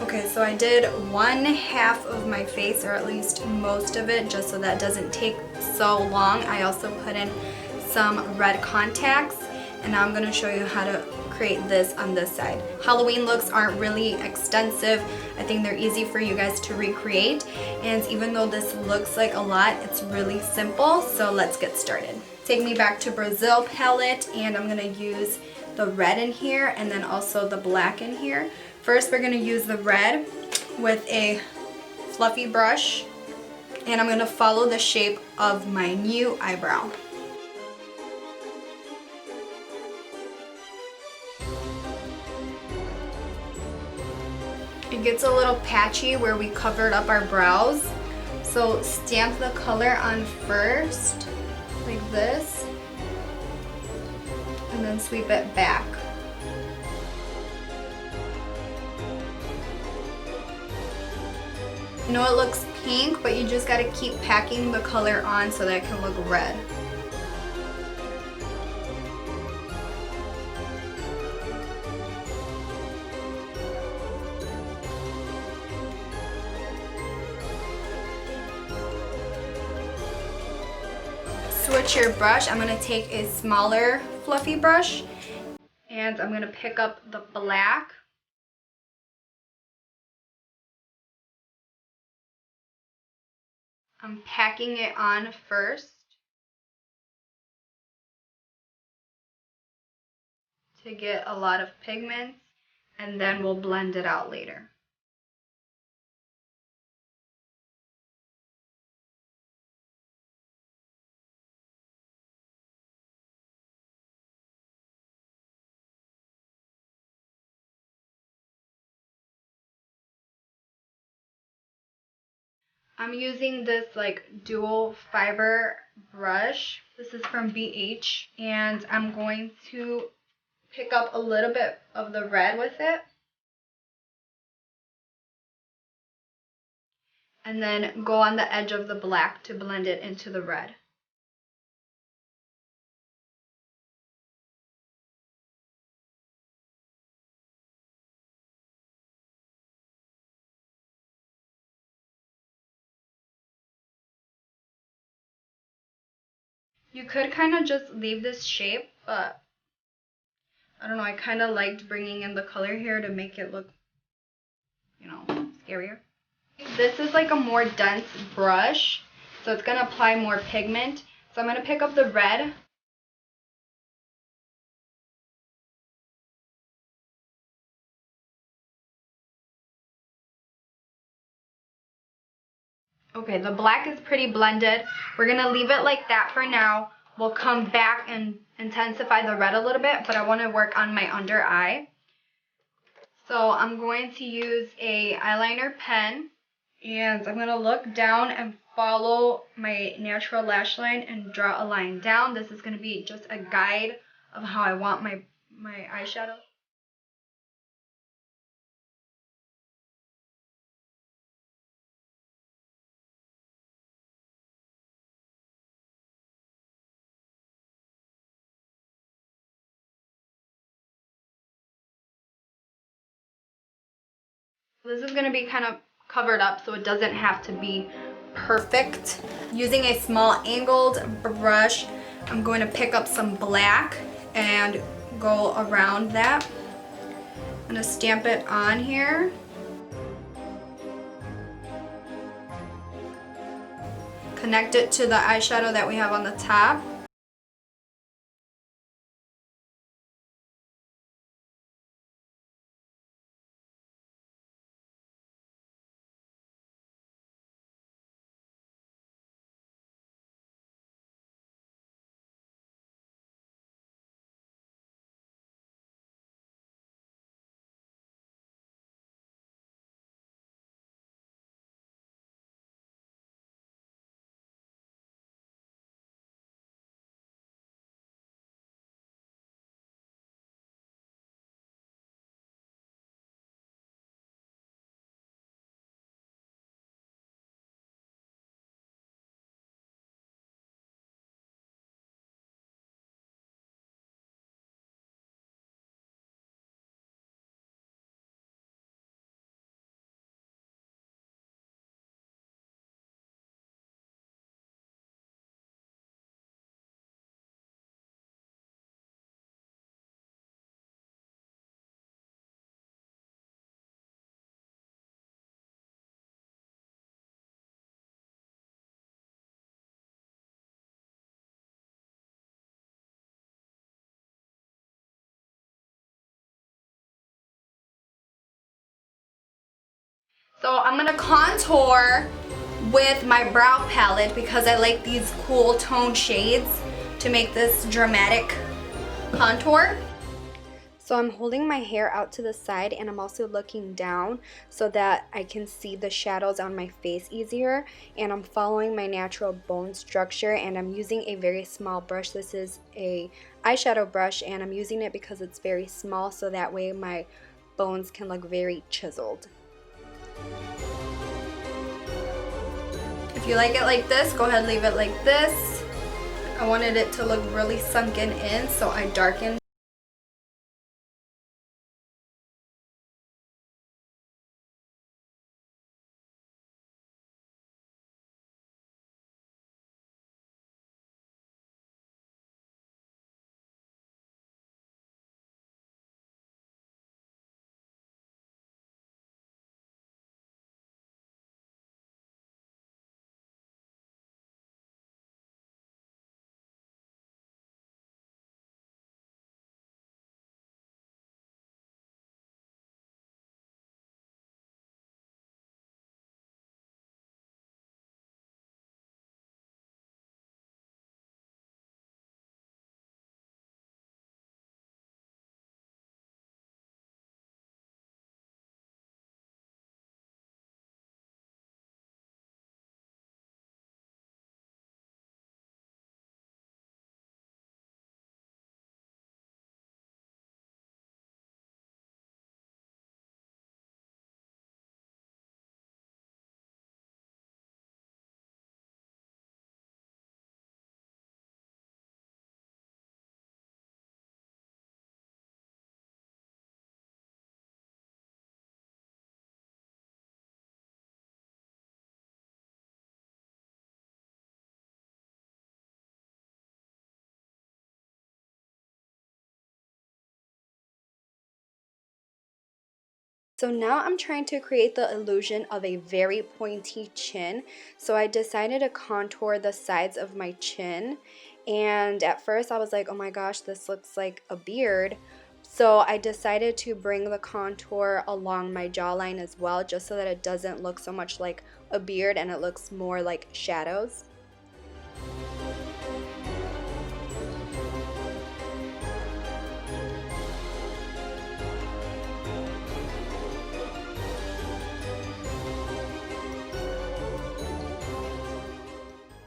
Okay, so I did 1/2 of my face, or at least most of it, just so that doesn't take so long. I also put in some red contacts, and now I'm going to show you how to create this on this side. Halloween looks aren't really extensive. I think they're easy for you guys to recreate, and even though this looks like a lot, it's really simple. So let's get started. Take me back to Brazil palette, and I'm going to use the red in here and then also the black in here. First, we're going to use the red with a fluffy brush, and I'm going to follow the shape of my new eyebrow. It gets a little patchy where we covered up our brows, so stamp the color on first, like this, and then sweep it back. I know it looks pink, but you just gotta keep packing the color on so that it can look red. Switch your brush. I'm gonna take a smaller fluffy brush, and I'm gonna pick up the black. I'm packing it on first to get a lot of pigments, and then we'll blend it out later. I'm using this like dual fiber brush. This is from BH, and I'm going to pick up a little bit of the red with it, and then go on the edge of the black to blend it into the red. You could kind of just leave this shape, but I don't know, I kind of liked bringing in the color here to make it look, you know, scarier. This is like a more dense brush, so it's going to apply more pigment. So I'm going to pick up the red. Okay, the black is pretty blended. We're going to leave it like that for now. We'll come back and intensify the red a little bit, but I want to work on my under eye. So I'm going to use a eyeliner pen, and I'm going to look down and follow my natural lash line and draw a line down. This is going to be just a guide of how I want my eyeshadow. This is going to be kind of covered up so it doesn't have to be perfect. Using a small angled brush, I'm going to pick up some black and go around that. I'm going to stamp it on here. Connect it to the eyeshadow that we have on the top. So I'm gonna contour with my brow palette because I like these cool tone shades to make this dramatic contour. So I'm holding my hair out to the side and I'm also looking down so that I can see the shadows on my face easier, and I'm following my natural bone structure, and I'm using a very small brush. This is a eyeshadow brush and I'm using it because it's very small so that way my bones can look very chiseled. If you like it like this, go ahead and leave it like this. I wanted it to look really sunken in, so I darkened. So now I'm trying to create the illusion of a very pointy chin. So I decided to contour the sides of my chin. And at first I was like, oh my gosh, this looks like a beard. So I decided to bring the contour along my jawline as well, just so that it doesn't look so much like a beard and it looks more like shadows.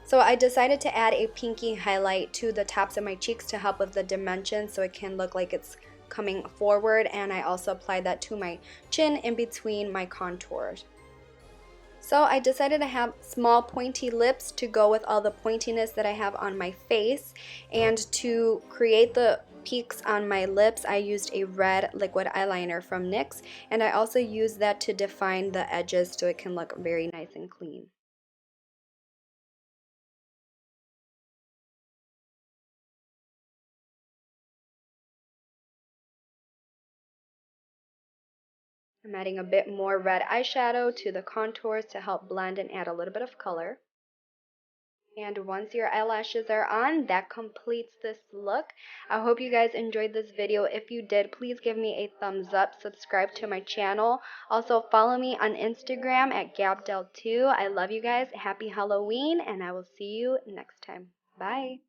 So I decided to add a pinky highlight to the tops of my cheeks to help with the dimension so it can look like it's coming forward, and I also applied that to my chin in between my contours. So I decided to have small pointy lips to go with all the pointiness that I have on my face, and to create the peaks on my lips I used a red liquid eyeliner from NYX, and I also used that to define the edges so it can look very nice and clean. I'm adding a bit more red eyeshadow to the contours to help blend and add a little bit of color. And once your eyelashes are on, that completes this look. I hope you guys enjoyed this video. If you did, please give me a thumbs up, subscribe to my channel. Also follow me on Instagram at Gabdel2. I love you guys. Happy Halloween, and I will see you next time. Bye.